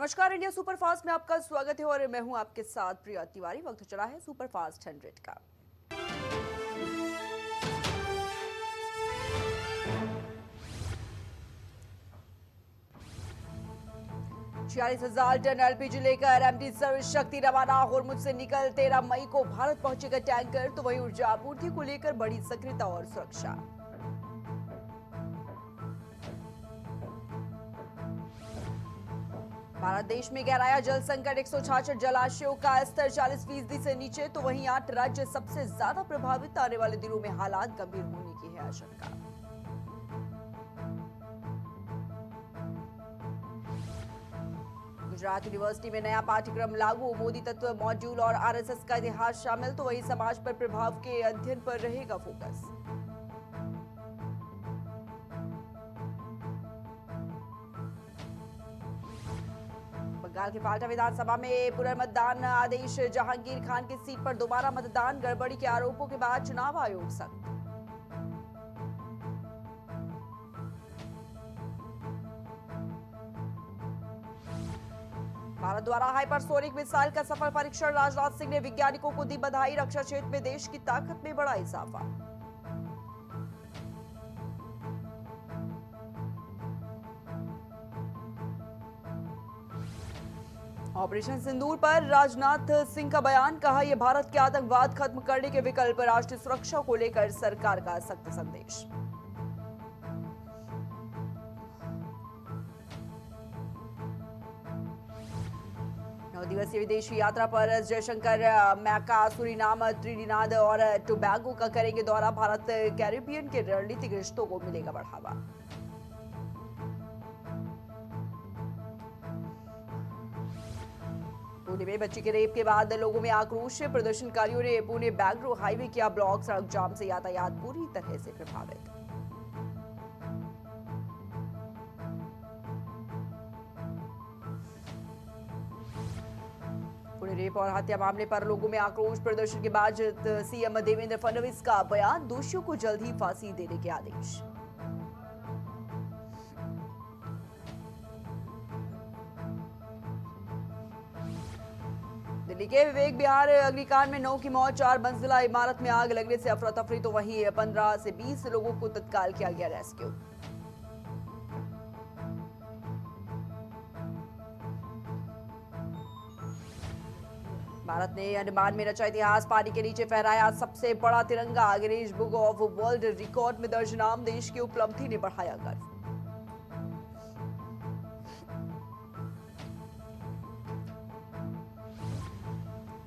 नमस्कार, India superfast में आपका स्वागत है और मैं हूं आपके साथ प्रिया तिवारी। वक्त चला है सुपरफास्ट 100 का। 46,000 टन एलपीजी लेकर एमटी सर्विस शक्ति रवाना। होर्मुझ से निकल 13 मई को भारत पहुंचेगा टैंकर। तो वहीं ऊर्जा आपूर्ति को लेकर बड़ी सक्रियता और सुरक्षा। भारत देश में गहराया जल संकट। 166 जलाशयों का स्तर 40% से नीचे। तो वहीं 8 राज्य सबसे ज्यादा प्रभावित। आने वाले दिनों में हालात गंभीर होने की है आशंका। गुजरात यूनिवर्सिटी में नया पाठ्यक्रम लागू। मोदी तत्व मॉड्यूल और आरएसएस का इतिहास शामिल। तो वहीं समाज पर प्रभाव के अध्ययन पर रहेगा फोकस। बंगाल के फाल्टा विधानसभा में पुनर्मतदान आदेश। जहांगीर खान की सीट पर दोबारा मतदान। गड़बड़ी के आरोपों के बाद चुनाव आयोग सख्त। भारत द्वारा हाइपरसोनिक मिसाइल का सफल परीक्षण। राजनाथ सिंह ने वैज्ञानिकों को दी बधाई। रक्षा क्षेत्र में देश की ताकत में बड़ा इजाफा। ऑपरेशन सिंदूर पर राजनाथ सिंह का बयान। कहा, यह भारत के आतंकवाद खत्म करने के विकल्प। राष्ट्रीय सुरक्षा को लेकर सरकार का सख्त संदेश। नौ दिवसीय विदेशी यात्रा पर एस जयशंकर मैका, सूरीनाम, त्रिनिदाद और टोबैगो का करेंगे दौरा। भारत कैरिबियन के रणनीतिक रिश्तों को मिलेगा बढ़ावा। पुणे में बच्ची के रेप के बाद लोगों में आक्रोश। प्रदर्शनकारियों ने पुणे बैंगलोर हाईवे किया ब्लॉक। सड़क जाम से यातायात पूरी तरह से प्रभावित। पुणे रेप और हत्या मामले पर लोगों में आक्रोश। प्रदर्शन के बाद सीएम देवेंद्र फडणवीस का बयान। दोषियों को जल्द ही फांसी देने के आदेश। दिल्ली के विवेक विहार अग्निकांड में 9 की मौत। 4 मंजिला इमारत में आग लगने से अफरा तफरी। तो वहीं 15 से 20 लोगों को तत्काल किया गया रेस्क्यू। भारत ने अंडमान में रचा इतिहास। पानी के नीचे फहराया सबसे बड़ा तिरंगा। Guinness book of world record में दर्ज नाम। देश की उपलब्धि ने बढ़ाया गर्व।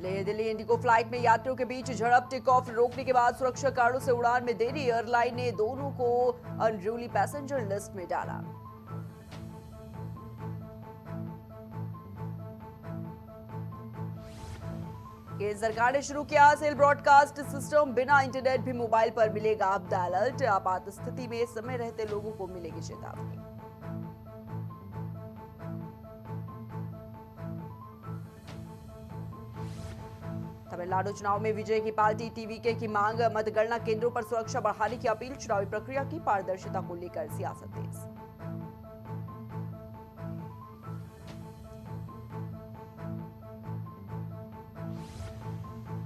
लेह दिल्ली इंडिगो फ्लाइट में यात्रियों के बीच झड़प। टेक ऑफ रोकने के बाद सुरक्षा कारणों से उड़ान में देरी। एयरलाइन ने दोनों को अनरूली पैसेंजर लिस्ट में डाला। केंद्र सरकार ने शुरू किया सेल ब्रॉडकास्ट सिस्टम। बिना इंटरनेट भी मोबाइल पर मिलेगा आपदा अलर्ट। आपात स्थिति में समय रहते लोगों को मिलेगी चेतावनी। तमिलनाडु चुनाव में विजय की पार्टी टीवीके की मांग। मतगणना केंद्रों पर सुरक्षा बढ़ाने की अपील। चुनावी प्रक्रिया की पारदर्शिता को लेकर सियासत तेज।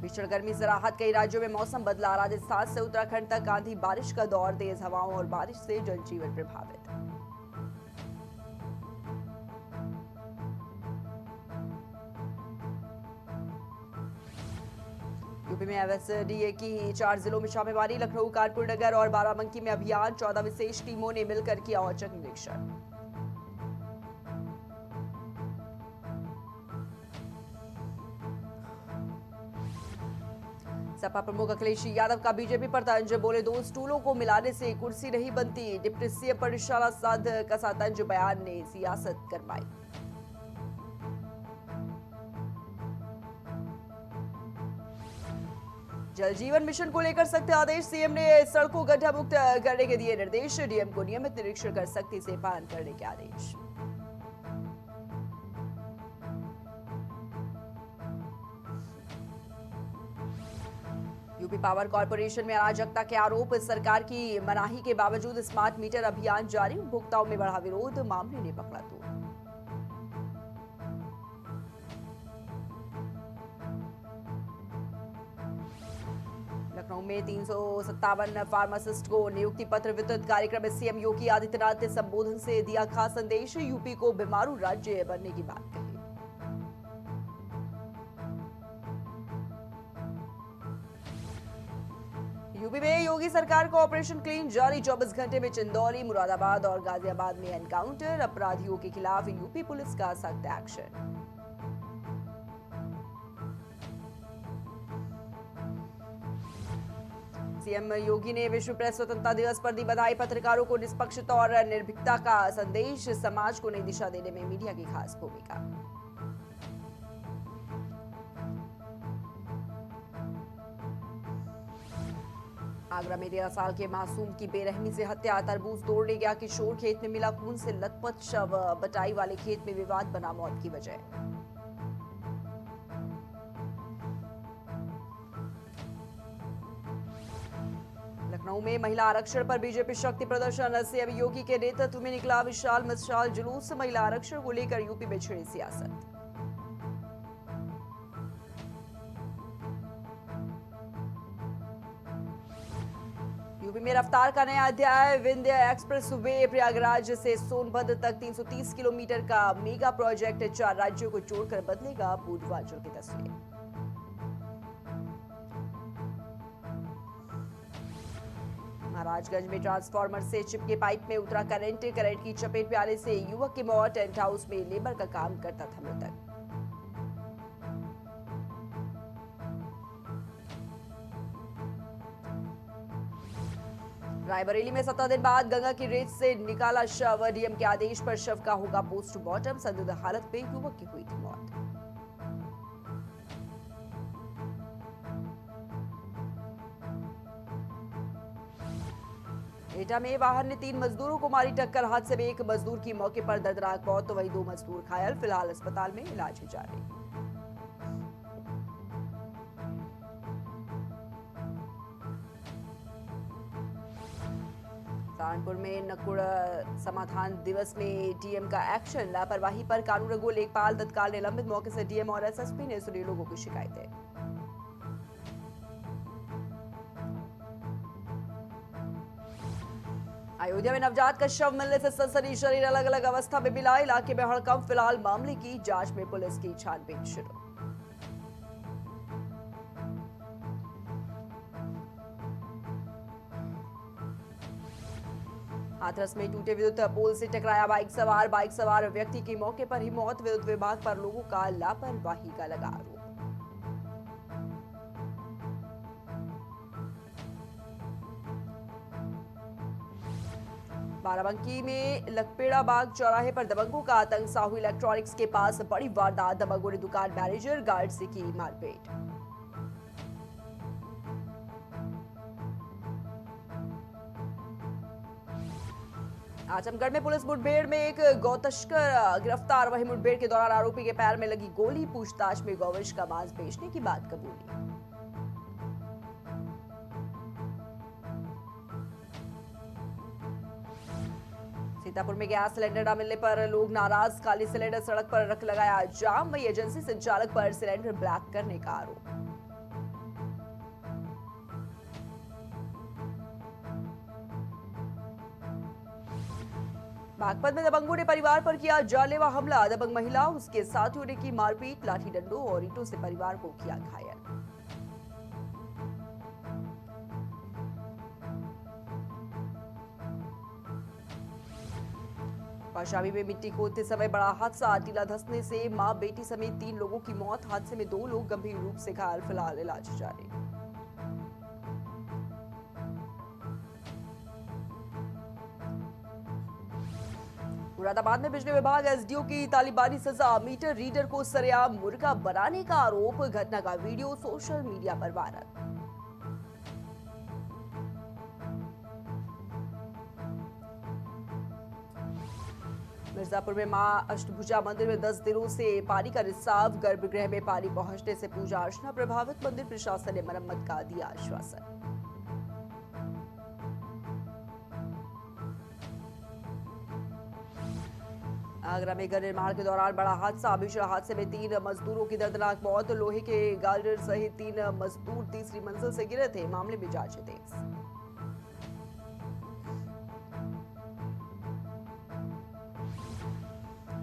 भीषण गर्मी से राहत। कई राज्यों में मौसम बदला। राजस्थान से उत्तराखंड तक आंधी बारिश का दौर। तेज हवाओं और बारिश से जनजीवन प्रभावित। यूपी में एसडीए की 4 जिलों में छापेमारी। लखनऊ, कानपुर नगर और बाराबंकी में अभियान। 14 विशेष टीमों ने मिलकर किया औचक निरीक्षण। सपा प्रमुख अखिलेश यादव का बीजेपी पर तंज। बोले, 2 स्टूलों को मिलाने से कुर्सी नहीं बनती। डिप्टी सीएम पर निशाना साध कसा तंज। बयान ने सियासत गरमाई। जल जीवन मिशन को लेकर सख्त आदेश। सीएम ने सड़कों गड्ढा मुक्त करने के दिए निर्देश। डीएम को नियमित निरीक्षण कर सख्ती से पालन करने के आदेश। यूपी पावर कॉर्पोरेशन में अराजकता के आरोप। सरकार की मनाही के बावजूद स्मार्ट मीटर अभियान जारी। उपभोक्ताओं में बढ़ा विरोध। मामले ने पकड़ा तोड़। लखनऊ में 357 फार्मासिस्ट को नियुक्ति पत्र वितरित कार्यक्रम में सीएम योगी आदित्यनाथ ने संबोधन से दिया खास संदेश। यूपी को बीमारू राज्य बनने की बात कही। यूपी में योगी सरकार का ऑपरेशन क्लीन जारी। 24 घंटे में चिंदौली, मुरादाबाद और गाजियाबाद में एनकाउंटर। अपराधियों के खिलाफ यूपी पुलिस का सख्त एक्शन। सीएम योगी ने विश्व प्रेस स्वतंत्रता दिवस पर दी बधाई। पत्रकारों को निष्पक्षता और निर्भीकता का संदेश। समाज को नई दिशा देने में मीडिया की खास भूमिका। आगरा में 13 साल के मासूम की बेरहमी से हत्या। तरबूज तोड़ने गया किशोर, खेत में मिला खून से लथपथ शव। बटाई वाले खेत में विवाद बना मौत की वजह। लखनऊ में महिला आरक्षण पर बीजेपी शक्ति प्रदर्शन। सीएम योगी के नेतृत्व में निकला विशाल मशाल जुलूस। महिला आरक्षण को लेकर यूपी में छिड़ी सियासत। यूपी में रफ्तार का नया अध्याय। विंध्य एक्सप्रेस वे प्रयागराज से सोनभद्र तक 330 किलोमीटर का मेगा प्रोजेक्ट 4 राज्यों को जोड़कर बदलेगा पूर्वांचल की तस्वीर। महाराजगंज में ट्रांसफार्मर से चिपके पाइप में उतरा करंट की चपेट में आने से युवक की मौत। टेंट हाउस में लेबर का काम करता था मृतक। रायबरेली में 17 दिन बाद गंगा की रेत से निकाला शव। डीएम के आदेश पर शव का होगा पोस्टमार्टम। संदिग्ध हालत में युवक की हुई थी मौत। एटा में वाहन ने 3 मजदूरों को मारी टक्कर। हादसे में एक मजदूर की मौके पर दर्दनाक मौत तो वहीं 2 मजदूर घायल। फिलहाल अस्पताल में इलाज जारी। सहारनपुर में नकुड़ समाधान दिवस में डीएम का एक्शन। लापरवाही पर कानूनगो लेखपाल तत्काल निलंबित। मौके से डीएम और एसएसपी ने सुनी लोगों की शिकायतें। अयोध्या में नवजात का शव मिलने से सनसनी। शरीर अलग अलग अवस्था में मिला। इलाके में हड़कंप। फिलहाल मामले की जांच में पुलिस की छानबीन शुरू। हाथरस में टूटे विद्युत पोल से टकराया बाइक सवार व्यक्ति की मौके पर ही मौत। विद्युत विभाग पर लोगों का लापरवाही का लगा आरोप। बाराबंकी में लखपेड़ा बाग चौराहे पर दबंगों का आतंक। साहू इलेक्ट्रॉनिक्स के पास बड़ी वारदात। दबंगों ने दुकान मैनेजर गार्ड से की मारपीट। आजमगढ़ में पुलिस मुठभेड़ में एक गौतस्कर गिरफ्तार। वहीं मुठभेड़ के दौरान आरोपी के पैर में लगी गोली। पूछताछ में गौवंश का मांस बेचने की बात कबूली। सीतापुर में गैस सिलेंडर न मिलने पर लोग नाराज। खाली सिलेंडर सड़क पर रख लगाया जाम। वही एजेंसी संचालक पर सिलेंडर ब्लैक करने का आरोप। बागपत में दबंगों ने परिवार पर किया जानलेवा हमला। दबंग महिला, उसके साथियों ने की मारपीट। लाठी डंडों और ईंटों से परिवार को किया घायल। कौशाम्बी में मिट्टी खोदते समय बड़ा हादसा। टीला धंसने से मां बेटी समेत 3 लोगों की मौत। हादसे में 2 लोग गंभीर रूप से घायल। फिलहाल इलाज जारी। मुरादाबाद में बिजली विभाग एसडीओ की तालिबानी सजा। मीटर रीडर को सरेआम मुर्गा बनाने का आरोप। घटना का वीडियो सोशल मीडिया पर वायरल। मिर्जापुर में मां अष्टभुजा मंदिर में 10 दिनों से पानी का रिसाव। गर्भगृह में पानी पहुंचने से पूजा अर्चना प्रभावित। मंदिर प्रशासन ने मरम्मत का दिया आश्वासन। आगरा में घर निर्माण के दौरान बड़ा हादसा। भीषण हादसे में 3 मजदूरों की दर्दनाक मौत। लोहे के गार्डर सहित 3 मजदूर तीसरी मंजिल से गिरे थे। मामले में जांच तेज।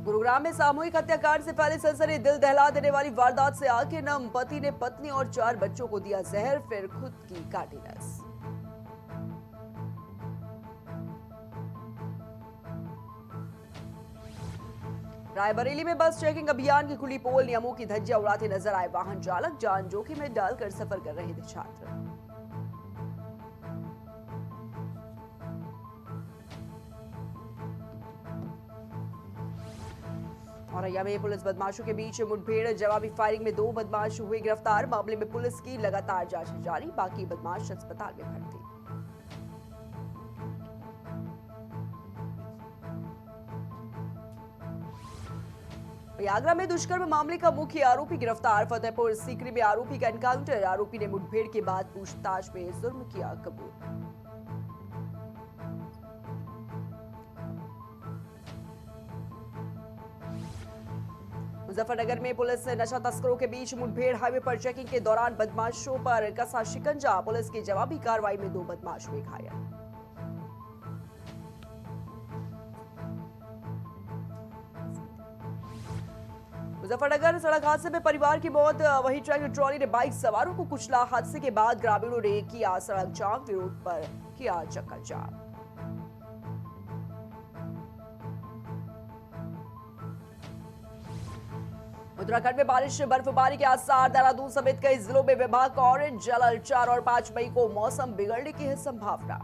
गुरुग्राम में सामूहिक हत्याकांड से फैली सनसनी। दिल दहला देने वाली वारदात से आंखें नम। पति ने पत्नी और 4 बच्चों को दिया जहर, फिर खुद की काटी नस। रायबरेली में बस चेकिंग अभियान की खुली पोल। नियमों की धज्जियां उड़ाते नजर आए वाहन चालक। जान जोखिम में डालकर सफर कर रहे थे छात्र। औरैया में पुलिस बदमाशों के बीच मुठभेड़। जवाबी फायरिंग में 2 बदमाश हुए गिरफ्तार। मामले में पुलिस की लगातार जांच जारी। बाकी बदमाश अस्पताल में भर्ती। आगरा में दुष्कर्म मामले का मुख्य आरोपी गिरफ्तार। फतेहपुर सीकरी में आरोपी का एनकाउंटर। आरोपी ने मुठभेड़ के बाद पूछताछ में जुर्म किया कबूल। मुजफ्फरनगर में पुलिस ने नशा तस्करों के बीच मुठभेड़। हाईवे पर चेकिंग के दौरान बदमाशों पर कसा शिकंजा। पुलिस की जवाबी कार्रवाई में 2 बदमाश हुए घायल। मुजफ्फरनगर सड़क हादसे में परिवार की मौत। वहीं ट्रैक्टर ट्रॉली ने बाइक सवारों को कुचला। हादसे के बाद ग्रामीणों ने किया सड़क जाम। विरोध पर किया चक्का जाम। उत्तराखंड में बारिश बर्फबारी के आसार। देहरादून समेत कई जिलों में विभाग का ऑरेंज अलर्ट। 4 और 5 मई को मौसम बिगड़ने की है संभावना।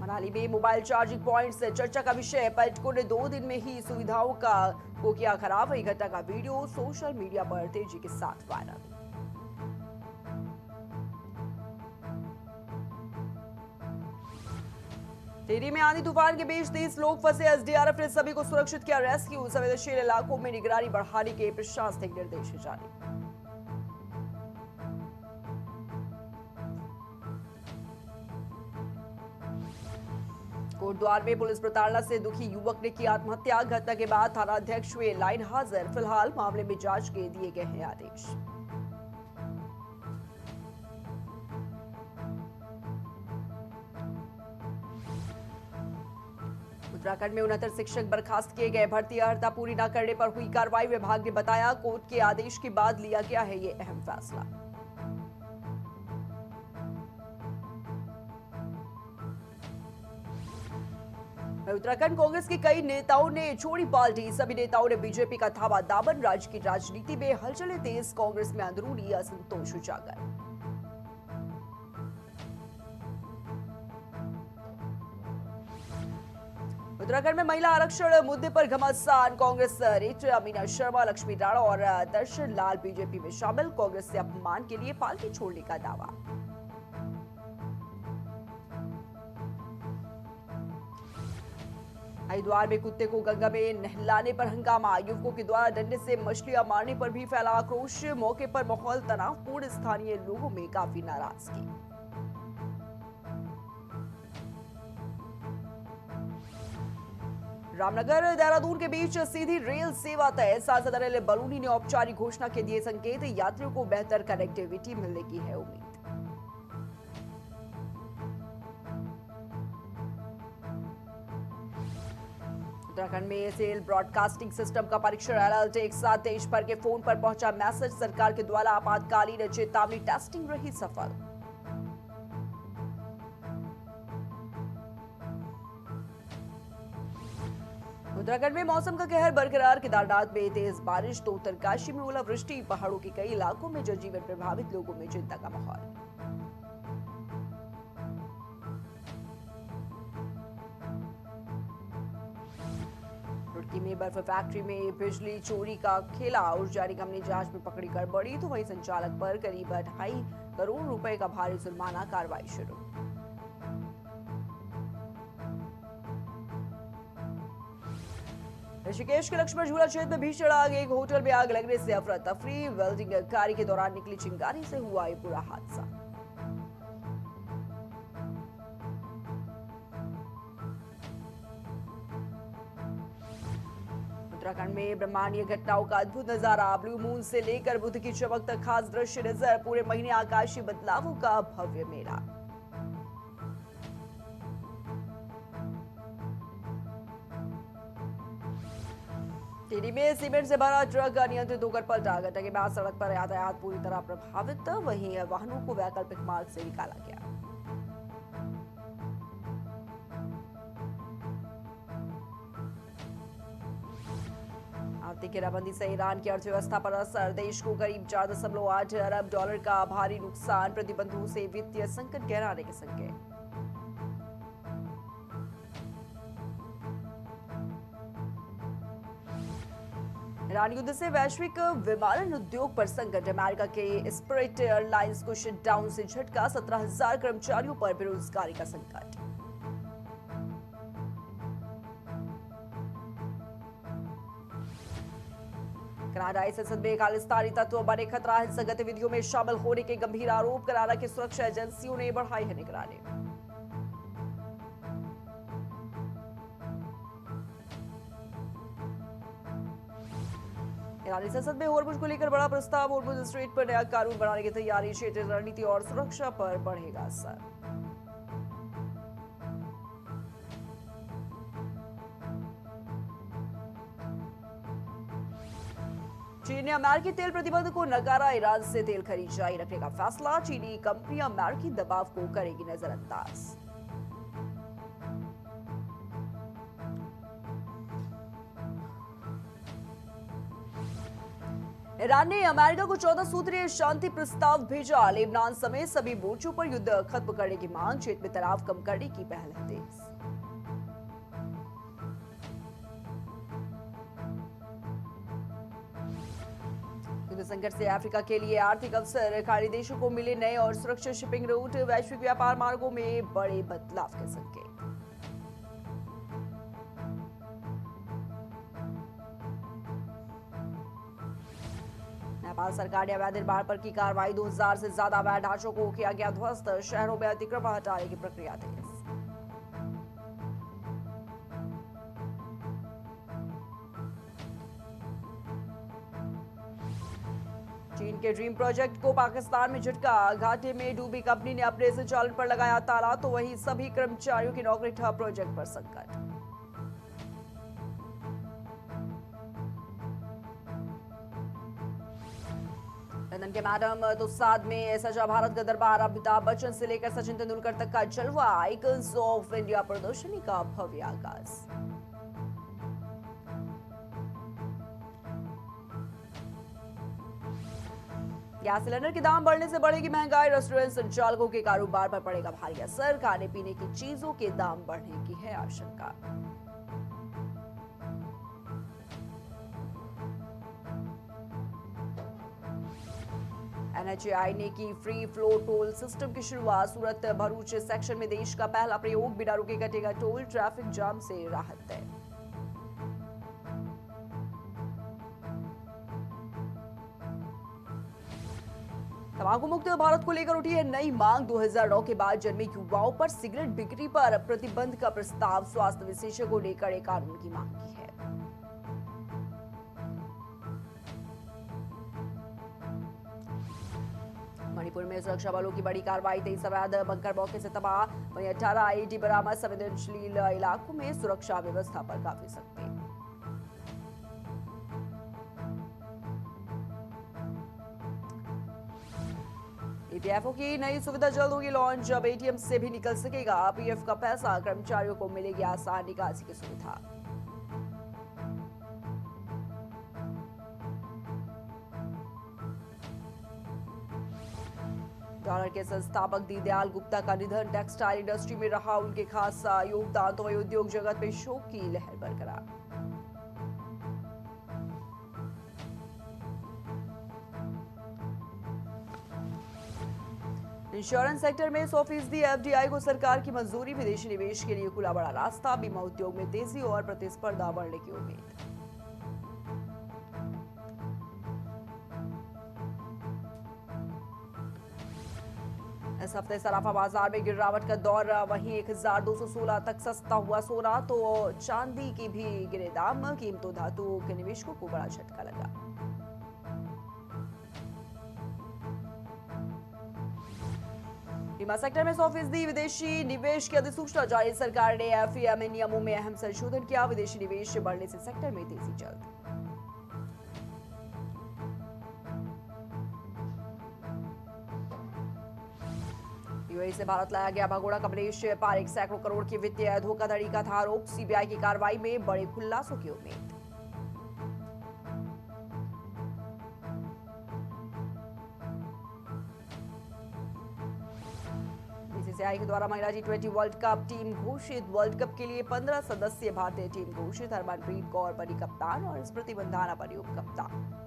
मनाली में मोबाइल चार्जिंग पॉइंट से चर्चा का विषय। पर्यटकों ने 2 दिन में ही सुविधाओं को किया खराब। वही घटना का वीडियो सोशल मीडिया पर तेजी के साथ वायरल। टिहरी में आंधी तूफान के बीच 30 लोग फंसे। एसडीआरएफ ने सभी को सुरक्षित किया रेस्क्यू। संवेदनशील इलाकों में निगरानी बढ़ाने के प्रशासनिक निर्देश जारी। कोटद्वार में पुलिस प्रताड़ना से दुखी युवक ने की आत्महत्या। घटना के बाद थाना अध्यक्ष हुए लाइन हाजिर। फिलहाल मामले में जांच के दिए गए हैं आदेश। उत्तराखंड में 69 शिक्षक बर्खास्त किए गए। भर्ती अर्हता पूरी न करने पर हुई कार्रवाई। विभाग ने बताया कोर्ट के आदेश के बाद लिया गया है ये अहम फैसला। उत्तराखंड कांग्रेस के कई नेताओं ने छोड़ी पार्टी। सभी नेताओं ने बीजेपी का थामा दामन। राज्य की राजनीति में हलचलें तेज। कांग्रेस में अंदरूनी असंतोष उजागर। उत्तराखंड में महिला आरक्षण मुद्दे पर घमासान। कांग्रेस नेता मीना शर्मा, लक्ष्मी राणा और दर्शन लाल बीजेपी में शामिल। कांग्रेस से अपमान के लिए पार्टी छोड़ने का दावा। हरिद्वार में कुत्ते को गंगा में नहलाने पर हंगामा। युवकों के द्वारा डंडे से मछलियां मारने पर भी फैला आक्रोश। मौके पर माहौल तनावपूर्ण। स्थानीय लोगों में काफी नाराजगी। रामनगर देहरादून के बीच सीधी रेल सेवा तय। सांसद अनिल बलूनी ने औपचारिक घोषणा के दिए संकेत। यात्रियों को बेहतर कनेक्टिविटी मिलने की है उम्मीद। उत्तराखंड में सेल ब्रॉडकास्टिंग सिस्टम का परीक्षण अलर्ट। एक साथ देश भर के फोन पर पहुंचा मैसेज। सरकार के द्वारा आपातकालीन चेतावनी टेस्टिंग रही सफल। उत्तराखंड में मौसम का कहर बरकरार। केदारनाथ में तेज बारिश तो उत्तरकाशी में ओलावृष्टि। पहाड़ों के कई इलाकों में जनजीवन प्रभावित। लोगों में चिंता का माहौल। रुड़की में बर्फ फैक्ट्री में बिजली चोरी का खेला। ऊर्जा निगम ने जांच में पकड़ी गड़बड़ी तो वहीं संचालक पर करीब 2.5 करोड़ रुपए का भारी जुर्माना। कार्रवाई शुरू। ऋषिकेश के लक्ष्मण झूला क्षेत्र में भीषण आग। एक होटल में आग लगने से अफरा तफरी। वेल्डिंग कार्य के दौरान निकली चिंगारी से हुआ ये बुरा हादसा। उत्तराखंड में ब्रह्मांडीय घटनाओं का अद्भुत नजारा, ब्लू मून से लेकर बुध की चमक तक खास दृश्य नजर, पूरे महीने आकाशीय बदलावों का भव्य मेला। टिहरी में सीमेंट से भरा ट्रक अनियंत्रित होकर पलटा, घटना के बाद सड़क पर यातायात पूरी तरह प्रभावित, वहीं वाहनों को वैकल्पिक मार्ग से निकाला गया। आर्थिक घेराबंदी से ईरान की अर्थव्यवस्था पर असर, देश को करीब 4.8 अरब डॉलर का भारी नुकसान, प्रतिबंधों से वित्तीय संकट गहराने के संकेत। ईरान युद्ध से वैश्विक विमानन उद्योग पर संकट, अमेरिका के स्पिरिट एयरलाइंस को शटडाउन से झटका, 17,000 कर्मचारियों पर बेरोजगारी का संकट। कनाडाई संसद में खालिस्तानी तत्व बने खतरा, हिंसक गतिविधियों में शामिल होने के गंभीर आरोप, कनाडा की सुरक्षा एजेंसियों ने बढ़ाई है निगरानी। ईरानी संसद में होर्मुज को लेकर बड़ा प्रस्ताव, होर्मुज स्ट्रेट पर नया कानून बनाने की तैयारी, क्षेत्रीय रणनीति और सुरक्षा पर बढ़ेगा असर। चीन ने अमेरिकी तेल प्रतिबंध को नकारा, ईरान से तेल खरीद जारी रखने का फैसला, चीनी कंपनी अमेरिकी दबाव को करेगी नजरअंदाज। ईरान ने अमेरिका को 14 सूत्रीय शांति प्रस्ताव भेजा, लेबनान समेत सभी मोर्चों पर युद्ध खत्म करने की मांग, क्षेत्र में तनाव कम करने की पहल है तेज। युद्ध संकट से अफ्रीका के लिए आर्थिक अवसर, खाड़ी देशों को मिले नए और सुरक्षित शिपिंग रूट, वैश्विक व्यापार मार्गों में बड़े बदलाव के संकेत। नेपाल सरकार ने अवैध निर्माण पर की कार्रवाई, 2000 से ज्यादा अवैध ढांचों को किया गया ध्वस्त, शहरों में अतिक्रमण हटाने की प्रक्रिया तेज। चीन के ड्रीम प्रोजेक्ट को पाकिस्तान में झटका, घाटे में डूबी कंपनी ने अपने संचालन पर लगाया ताला, तो वहीं सभी कर्मचारियों की नौकरी ठप, प्रोजेक्ट पर संकट। लंदन के मैडम तुसाद में सजा भारत का दरबार, अमिताभ बच्चन से लेकर सचिन तेंदुलकर तक का जलवा, आइकन्स ऑफ इंडिया प्रदर्शनी का भव्य आगाज। गैस सिलेंडर के दाम बढ़ने से बढ़ेगी महंगाई, रेस्टोरेंट संचालकों के कारोबार पर पड़ेगा भारी असर, खाने पीने की चीजों के दाम बढ़ने की है आशंका। एनएचएआई ने की फ्री फ्लो टोल सिस्टम की शुरुआत, सूरत भरूच सेक्शन में देश का पहला प्रयोग, बिना रुके कटेगा टोल, ट्रैफिक जाम से राहत तय। तंबाकू मुक्त भारत को लेकर उठी है नई मांग, 2009 के बाद जन्मे युवाओं पर सिगरेट बिक्री पर प्रतिबंध का प्रस्ताव, स्वास्थ्य विशेषज्ञों ने कड़े कानून की मांग की है। मणिपुर में सुरक्षा बलों की बड़ी कार्रवाई, 23 अवैध बंकर मौके से तबाह, वहीं 18 आईईडी बरामद, संवेदनशील इलाकों में सुरक्षा व्यवस्था पर काफी सख्ती। ईपीएफओ की नई सुविधा जल्द होगी लॉन्च, अब एटीएम से भी निकल सकेगा पीएफ का पैसा, कर्मचारियों को मिलेगी आसान निकासी की सुविधा। डॉलर के संस्थापक दीनदयाल गुप्ता का निधन, टेक्सटाइल इंडस्ट्री में रहा उनके खास योगदान, तो वही उद्योग जगत में शोक की लहर बरकरार। इंश्योरेंस सेक्टर में 100% एफडीआई को सरकार की मंजूरी, विदेशी निवेश के लिए खुला बड़ा रास्ता, बीमा उद्योग में तेजी और प्रतिस्पर्धा बढ़ने की उम्मीद। इस हफ्ते सराफा बाजार में गिरावट का दौर, वहीं 1216 तक सस्ता हुआ सोना तो चांदी की भी गिरे दाम। कीमतों धातु के निवेशकों को बड़ा झटका लगा। बीमा सेक्टर में 100% विदेशी निवेश की अधिसूचना जारी। सरकार ने एफईएमए नियमों में अहम संशोधन किया। विदेशी निवेश बढ़ने से सेक्टर में तेजी जल्द। यूएई से भारत लाया गया भगोड़ा कमलेश पारेख, सैकड़ों करोड़ की वित्तीय धोखाधड़ी का था आरोप। सीबीआई की कार्रवाई में बड़े खुलासों की उम्मीद। बीसीसीआई के द्वारा महिला T20 वर्ल्ड कप टीम घोषित। वर्ल्ड कप के लिए 15 सदस्यीय भारतीय टीम घोषित। हरमनप्रीत कौर बनी कप्तान और स्मृति मंधाना बनी उप कप्तान।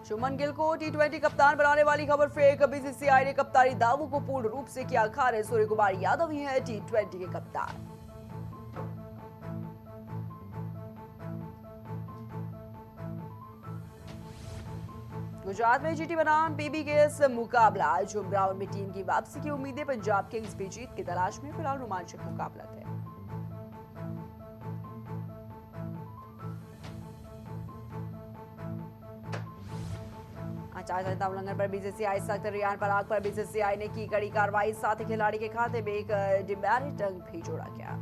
शुभमन गिल को T20 कप्तान बनाने वाली खबर फेक। बीसीसीआई ने कप्तानी दावों को पूर्ण रूप से किया खारिज। सूर्य कुमार यादव ही है T20 के कप्तान। गुजरात में जीटी बनाम पीबीकेएस मुकाबला। होम ग्राउंड में टीम की वापसी की उम्मीदें। पंजाब किंग्स भी जीत की तलाश में। फिलहाल रोमांचक मुकाबला है। आचार संहिता उल्लंघन पर बीसीसीआई सख्त। रियान पराग पर बीसीसीआई ने की कड़ी कार्रवाई। साथ ही खिलाड़ी के खाते में एक डिमेरिट अंक भी जोड़ा गया।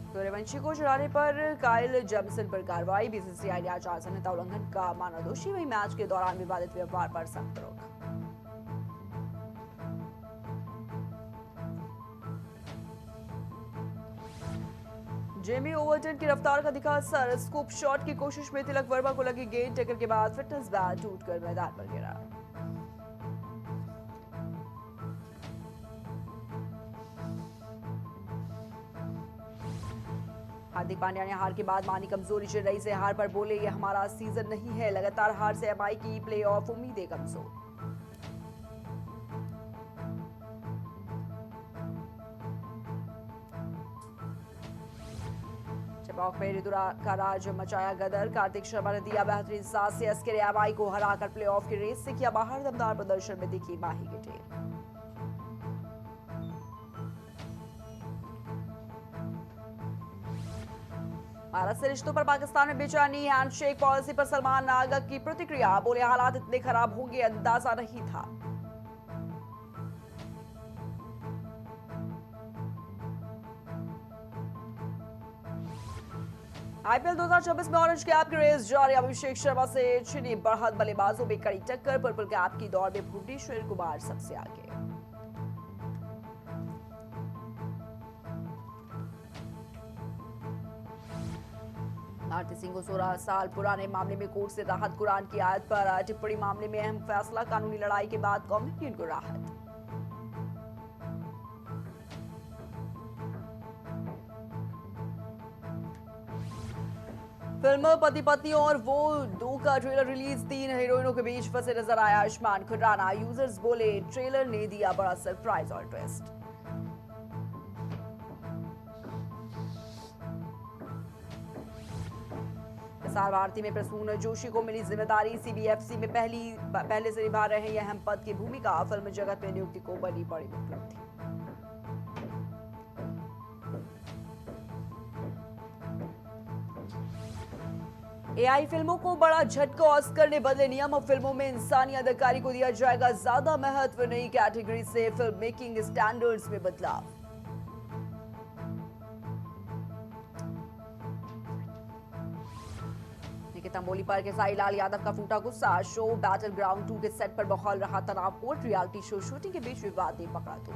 सूर्यवंशी को चुराने पर काइल जेमिसन पर कार्रवाई। बीसीसीआई ने आचार संहिता उल्लंघन का माना दोषी। वही मैच के दौरान विवादित व्यवहार पर सख्त रोक। जेमी ओवर्टन की रफ्तार का दिखा असर। स्कूप शॉट की कोशिश में तिलक वर्मा को लगी गेंद। टक्कर के बाद फिटनेस बैंड टूटकर मैदान पर गिरा। हार्दिक पांड्या ने हार के बाद मानी कमजोरी। चेन्नई से हार पर बोले, ये हमारा सीजन नहीं है। लगातार हार से एमआई की प्लेऑफ उम्मीदें कमजोर। चपराक में ऋतुरा का राज मचाया गदर। कार्तिक शर्मा ने दिया बेहतरीन साथ। सीएसके ने एमआई को हराकर प्लेऑफ की रेस से किया बाहर। दमदार प्रदर्शन में दिखी माही गिटेल। भारत से रिश्तों पर पाकिस्तान में बेचैनी। हैंडशेक पॉलिसी पर सलमान नागा की प्रतिक्रिया। बोले, हालात इतने खराब होंगे अंदाजा नहीं था। आईपीएल 2024 में ऑरेंज कैप की रेस जारी। अभिषेक शर्मा से छिनी बढ़त। बल्लेबाजों में कड़ी टक्कर। पर्पल कैप की दौड़ में भुवनेश्वर कुमार सबसे आगे। भारती सिंह को 16 साल पुराने मामले में कोर्ट से राहत। कुरान की आयत पर टिप्पणी मामले में अहम फैसला। कानूनी लड़ाई के बाद कॉमेडियन को राहत। फिल्म पति पत्नी और वो 2 का ट्रेलर रिलीज। 3 हीरोइनों के बीच फंसे नजर आया आयुष्मान खुराना। यूजर्स बोले, ट्रेलर ने दिया बड़ा सरप्राइज और ट्विस्ट। प्रसार भारती में प्रसून जोशी को मिली जिम्मेदारी। सीबीएफसी में पहले से निभा रहे हैं अहम पद की भूमिका। फिल्म जगत में नियुक्ति को बनी बड़ी उपलब्धि। एआई फिल्मों को बड़ा झटका। ऑस्कर ने बदले नियम। अब फिल्मों में इंसानी अदाकारी को दिया जाएगा ज्यादा महत्व। नई कैटेगरी से फिल्म मेकिंग स्टैंडर्ड्स में बदलाव। तंबोली पर केसारी लाल यादव का फूटा गुस्सा। शो बैटल ग्राउंड 2 के सेट पर बहाल रहा तनावपूर्ण। रियलिटी शो शूटिंग के बीच विवाद ने पकड़ा तो।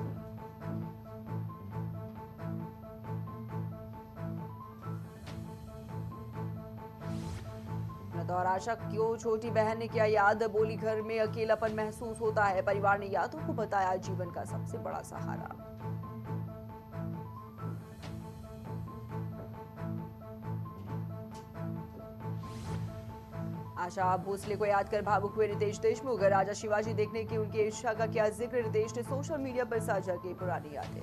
और आशा क्यों छोटी बहन ने किया याद। बोली, घर में अकेलापन महसूस होता है। परिवार ने यादों को बताया जीवन का सबसे बड़ा सहारा। आशा भोसले को याद कर भावुक हुए रितेश देशमुख। राजा शिवाजी देखने की उनकी इच्छा का किया जिक्र। रितेश ने सोशल मीडिया पर साझा की पुरानी यादें।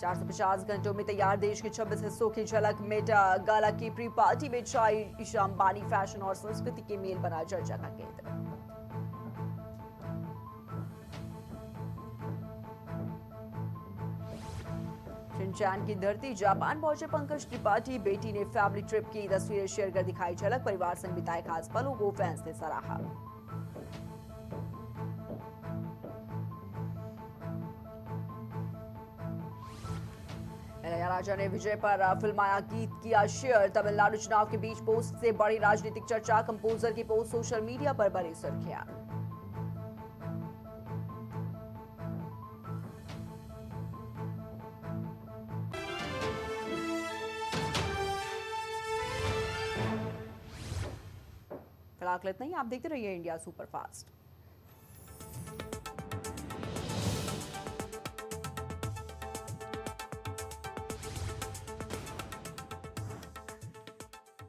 450 घंटों में तैयार देश के 26 हिस्सों की झलक मेट गाला की प्री पार्टी में छाई ईशा अंबानी फैशन और संस्कृति के मेल बना चर्चा का केंद्र। शिनचैन की धरती जापान पहुंचे पंकज त्रिपाठी, बेटी ने फैमिली ट्रिप की तस्वीरें शेयर कर दिखाई झलक, परिवार संग बिताए खास पलों को फैंस ने सराहा। इलैयाराजा ने विजय पर फिल्माया गीत किया शेयर, तमिलनाडु चुनाव के बीच पोस्ट से बड़ी राजनीतिक चर्चा, कंपोजर की पोस्ट सोशल मीडिया पर बड़ी सुर्खियां। फिलहाल इतना ही, आप देखते रहिए इंडिया सुपरफास्ट।